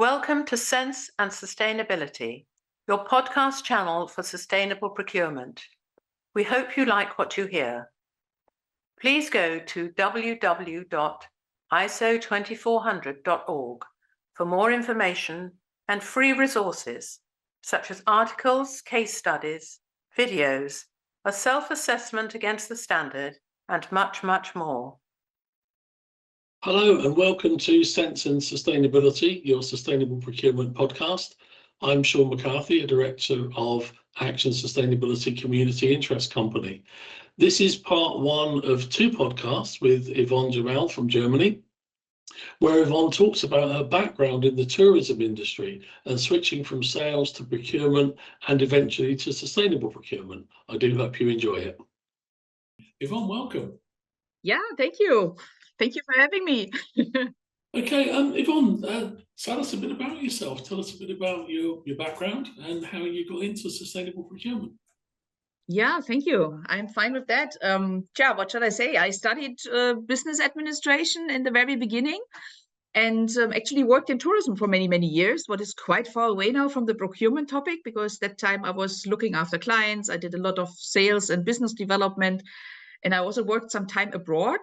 Welcome to Sense and Sustainability, your podcast channel for sustainable procurement. We hope you like what you hear. Please go to www.iso2400.org for more information and free resources such as articles, case studies, videos, a self-assessment against the standard, and much, much more. Hello and welcome to Sense and Sustainability, your sustainable procurement podcast. I'm Sean McCarthy, a director of Action Sustainability Community Interest Company. This is part one of two podcasts with Yvonne Jamal from Germany, where Yvonne talks about her background in the tourism industry and switching from sales to procurement and eventually to sustainable procurement. I do hope you enjoy it. Yvonne, welcome. Yeah, thank you. Thank you for having me. Okay, Yvonne, tell us a bit about yourself. Tell us a bit about your background and how you got into sustainable procurement. Yeah, thank you. I'm fine with that. What should I say? I studied business administration in the very beginning and actually worked in tourism for many, many years, what is quite far away now from the procurement topic, because that time I was looking after clients. I did a lot of sales and business development, and I also worked some time abroad.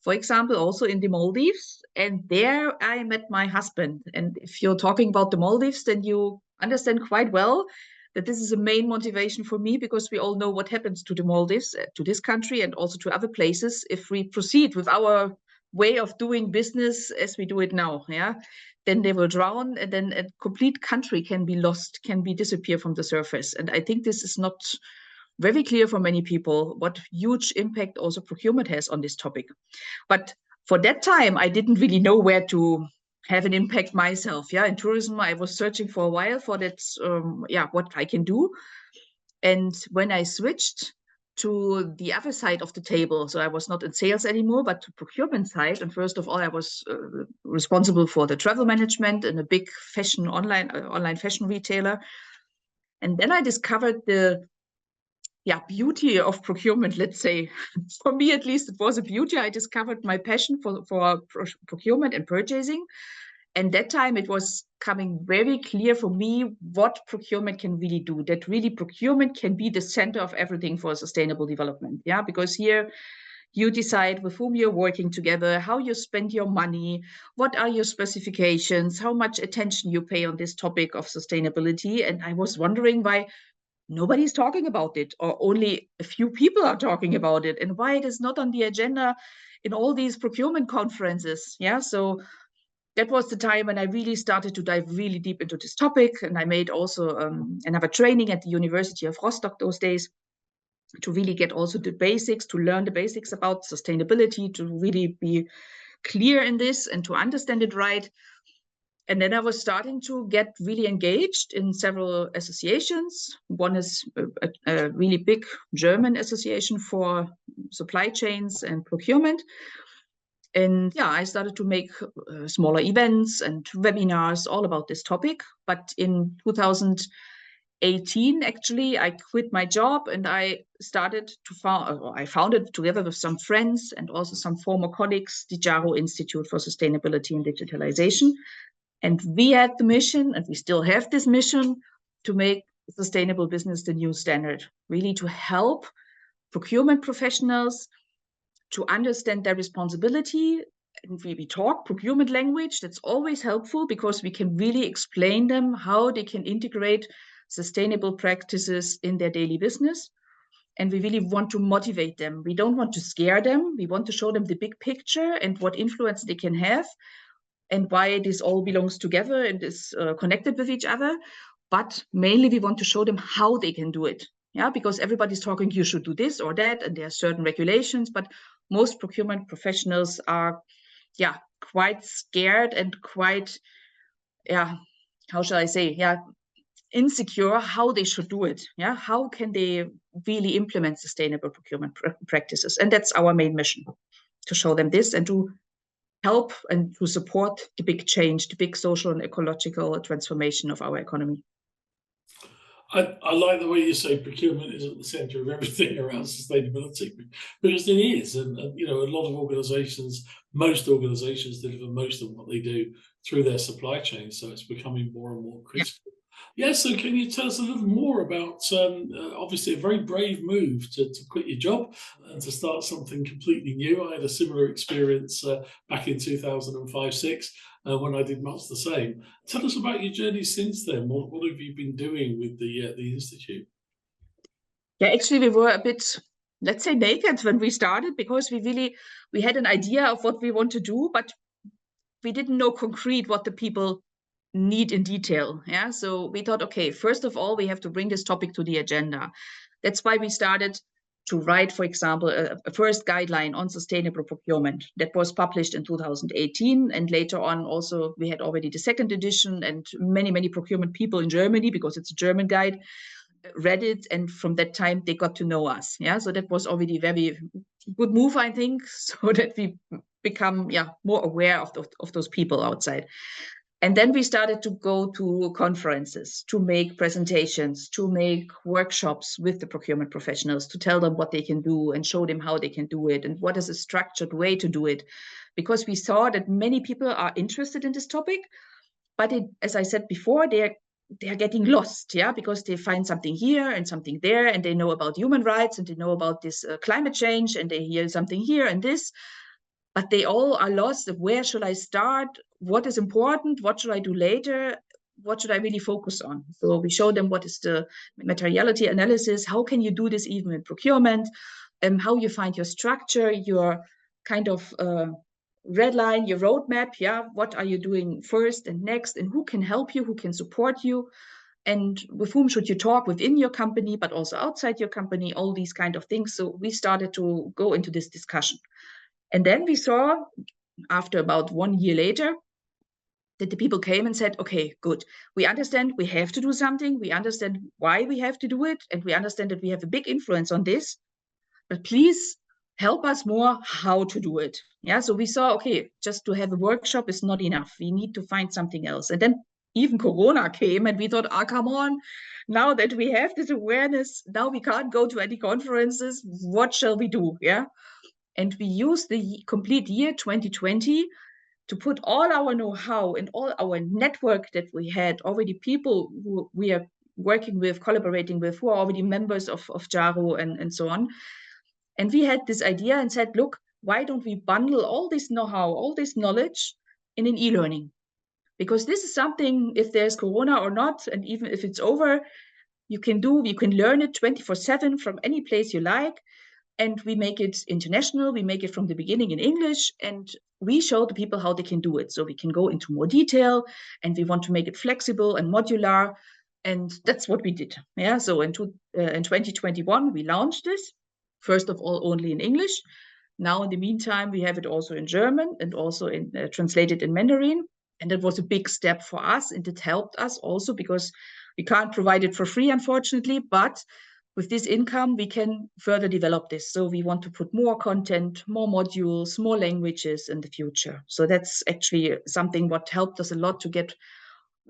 For example, also in the Maldives, and there I met my husband. And if you're talking about the Maldives, then you understand quite well that this is a main motivation for me, because we all know what happens to the Maldives, to this country, and also to other places if we proceed with our way of doing business as we do it now. Yeah, then they will drown, and then a complete country can be lost, can be disappear from the surface. And I think this is not very clear for many people what huge impact also procurement has on this topic. But for that time, I didn't really know where to have an impact myself. Yeah, in tourism, I was searching for a while for that, what I can do. And when I switched to the other side of the table, so I was not in sales anymore, but to procurement side. And first of all, I was responsible for the travel management in a big fashion online fashion retailer. And then I discovered the beauty of procurement, let's say. For me, at least, it was a beauty. I discovered my passion for procurement and purchasing. And that time it was coming very clear for me what procurement can really do, that really procurement can be the center of everything for sustainable development. Yeah, because here you decide with whom you're working together, how you spend your money, what are your specifications, how much attention you pay on this topic of sustainability. And I was wondering why nobody's talking about it, or only a few people are talking about it, and why it is not on the agenda in all these procurement conferences. Yeah, so that was the time when I really started to dive really deep into this topic. And I made also another training at the University of Rostock those days to really get also the basics, to learn the basics about sustainability, to really be clear in this and to understand it right. And then I was starting to get really engaged in several associations. One is a really big German association for supply chains and procurement. And yeah, I started to make smaller events and webinars all about this topic. But in 2018, actually, I quit my job and I started to I founded together with some friends and also some former colleagues, the JARO Institute for Sustainability and Digitalization. And we had the mission, and we still have this mission, to make sustainable business the new standard, really to help procurement professionals to understand their responsibility. And we talk procurement language. That's always helpful, because we can really explain them how they can integrate sustainable practices in their daily business. And we really want to motivate them. We don't want to scare them. We want to show them the big picture and what influence they can have, and why this all belongs together and is connected with each other. But mainly we want to show them how they can do it. Yeah, because everybody's talking, you should do this or that, and there are certain regulations, but most procurement professionals are, quite scared and quite, how shall I say, insecure how they should do it. Yeah, how can they really implement sustainable procurement practices? And that's our main mission, to show them this and to help and to support the big change, the big social and ecological transformation of our economy. I like the way you say procurement is at the centre of everything around sustainability, because it is, and you know, a lot of organisations, most organisations deliver most of what they do through their supply chain, so it's becoming more and more Yeah. critical. Yeah, so can you tell us a little more about obviously a very brave move to quit your job and to start something completely new? I had a similar experience back in 2005-6 when I did much the same. Tell us about your journey since then. What have you been doing with the institute? Yeah, actually, we were a bit, let's say, naked when we started, because we had an idea of what we want to do, but we didn't know concrete what the people need in detail. Yeah, so we thought, okay, first of all, we have to bring this topic to the agenda. That's why we started to write, for example, a first guideline on sustainable procurement that was published in 2018. And later on, also, we had already the second edition, and many procurement people in Germany, because it's a German guide, read it. And from that time, they got to know us. Yeah, so that was already a very good move, I think, so that we become more aware of those people outside. And then we started to go to conferences, to make presentations, to make workshops with the procurement professionals, to tell them what they can do and show them how they can do it and what is a structured way to do it. Because we saw that many people are interested in this topic, but as I said before, they're getting lost, because they find something here and something there, and they know about human rights, and they know about this climate change, and they hear something here and this, but they all are lost. Where should I start? What is important? What should I do later? What should I really focus on? So we show them what is the materiality analysis. How can you do this even in procurement? How you find your structure, your kind of red line, your roadmap. What are you doing first and next? And who can help you? Who can support you? And with whom should you talk within your company, but also outside your company? All these kind of things. So we started to go into this discussion. And then we saw, after about 1 year later, that the people came and said, okay, good. We understand we have to do something. We understand why we have to do it. And we understand that we have a big influence on this. But please help us more how to do it. Yeah, so we saw, okay, just to have a workshop is not enough. We need to find something else. And then even Corona came, and we thought, come on, now that we have this awareness, now we can't go to any conferences. What shall we do? Yeah. And we used the complete year 2020 to put all our know-how and all our network that we had, already people who we are working with, collaborating with, who are already members of JARO and so on. And we had this idea and said, look, why don't we bundle all this know-how, all this knowledge in an e-learning? Because this is something, if there's Corona or not, and even if it's over, you can learn it 24/7 from any place you like. And we make it international. We make it from the beginning in English, and we show the people how they can do it. So we can go into more detail, and we want to make it flexible and modular. And that's what we did. Yeah. So in 2021, we launched this, first of all, only in English. Now, in the meantime, we have it also in German and also translated in Mandarin. And that was a big step for us. And it helped us also because we can't provide it for free, unfortunately, but with this income, we can further develop this. So we want to put more content, more modules, more languages in the future. So that's actually something what helped us a lot to get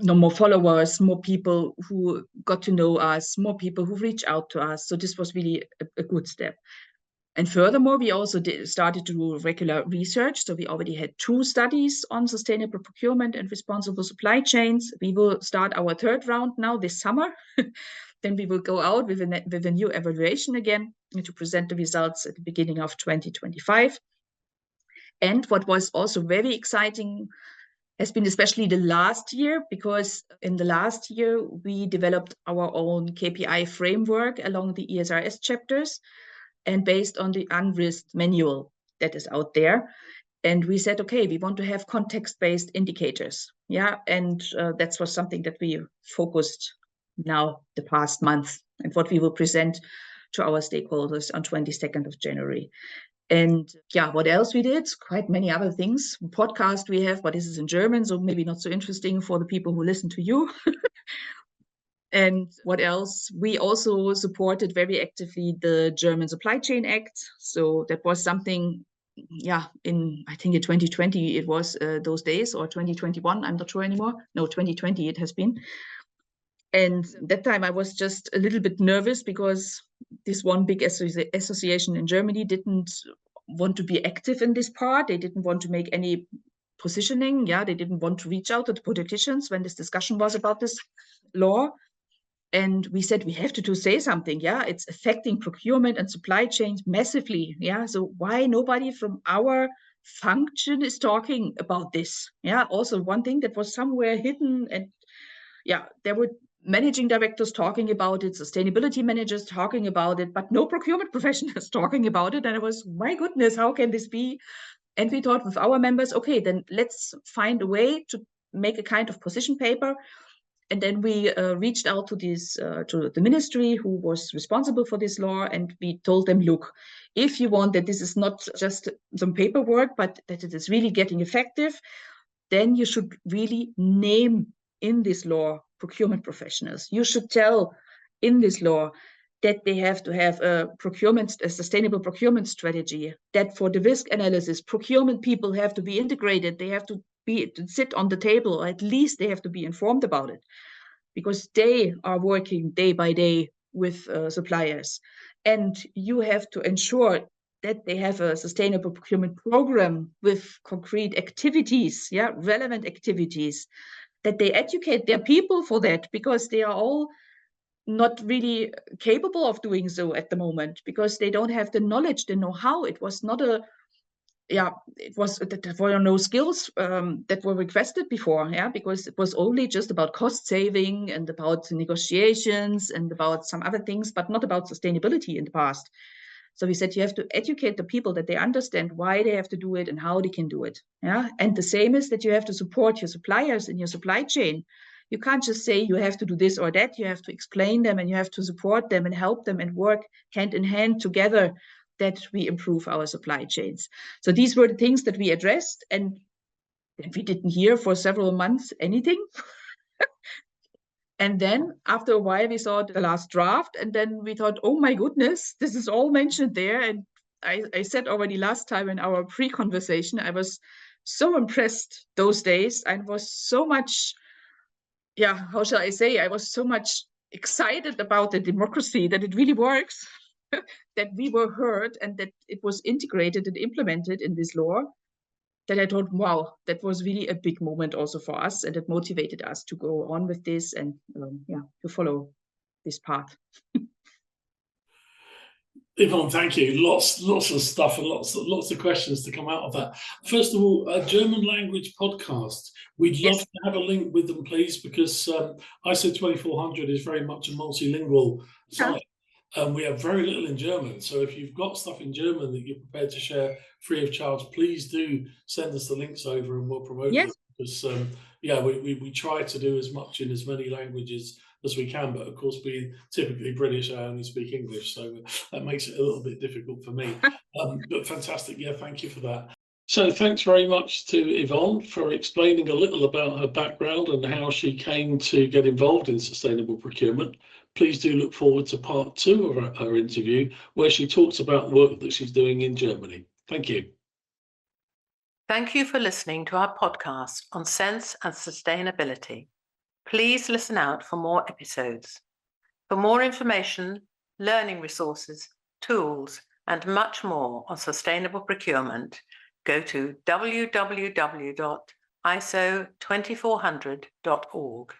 more followers, more people who got to know us, more people who reach out to us. So this was really a good step. And furthermore, we also started to do regular research. So we already had 2 studies on sustainable procurement and responsible supply chains. We will start our 3rd round now this summer. Then we will go out with a new evaluation again to present the results at the beginning of 2025. And what was also very exciting has been especially the last year, because in the last year, we developed our own KPI framework along the ESRS chapters and based on the UNRISD manual that is out there. And we said, okay, we want to have context-based indicators. Yeah, and that was something that we focused now the past month, and what we will present to our stakeholders on 22nd of January. And what else we did? Quite many other things. Podcast we have, but this is in German, so maybe not so interesting for the people who listen to you. And what else? We also supported very actively the German Supply Chain Act. So that was something, I think in 2020 it was those days, or 2021, I'm not sure anymore. No, 2020 it has been. And that time I was just a little bit nervous because this one big association in Germany didn't want to be active in this part. They didn't want to make any positioning. Yeah, they didn't want to reach out to the politicians when this discussion was about this law. And we said, we have to say something. Yeah, it's affecting procurement and supply chains massively. Yeah, so why nobody from our function is talking about this? Yeah, also one thing that was somewhere hidden, and yeah, there were managing directors talking about it, sustainability managers talking about it, but no procurement professionals talking about it. And I was, my goodness, how can this be? And we thought with our members, okay, then let's find a way to make a kind of position paper. And then we reached out to to the ministry who was responsible for this law, and we told them, look, if you want that this is not just some paperwork, but that it is really getting effective, then you should really name in this law procurement professionals. You should tell in this law that they have to have a sustainable procurement strategy, that for the risk analysis, procurement people have to be integrated. They have to sit on the table, or at least they have to be informed about it, because they are working day by day with suppliers. And you have to ensure that they have a sustainable procurement program with concrete activities, yeah, relevant activities, that they educate their people for that, because they are all not really capable of doing so at the moment, because they don't have the knowledge, the know-how. It was not a, yeah, there were no skills that were requested before, yeah, because it was only just about cost saving and about negotiations and about some other things, but not about sustainability in the past. So we said you have to educate the people, that they understand why they have to do it and how they can do it. Yeah, and the same is that you have to support your suppliers in your supply chain. You can't just say you have to do this or that. You have to explain them, and you have to support them and help them and work hand in hand together, that we improve our supply chains. So these were the things that we addressed, and we didn't hear for several months anything. And then after a while, we saw the last draft, and then we thought, oh my goodness, this is all mentioned there. And I said already last time in our pre-conversation, I was so impressed those days. I was so much, yeah, how shall I say? I was so much excited about the democracy, that it really works, that we were heard, and that it was integrated and implemented in this law, that I thought, wow, that was really a big moment also for us, and it motivated us to go on with this and yeah, to follow this path. Yvonne, thank you. Lots of stuff and lots of questions to come out of that. First of all, a German language podcast. We'd love Yes. to have a link with them, please, because ISO 2400 is very much a multilingual site. And we have very little in German. So if you've got stuff in German that you're prepared to share free of charge, please do send us the links over, and we'll promote Yes. them. Because yeah, we try to do as much in as many languages as we can, but of course, being typically British, I only speak English, so that makes it a little bit difficult for me. But fantastic, yeah, thank you for that. So thanks very much to Yvonne for explaining a little about her background and how she came to get involved in sustainable procurement. Please do look forward to part 2 of her interview, where she talks about work that she's doing in Germany. Thank you. Thank you for listening to our podcast on sense and sustainability. Please listen out for more episodes. For more information, learning resources, tools, and much more on sustainable procurement, go to www.iso2400.org.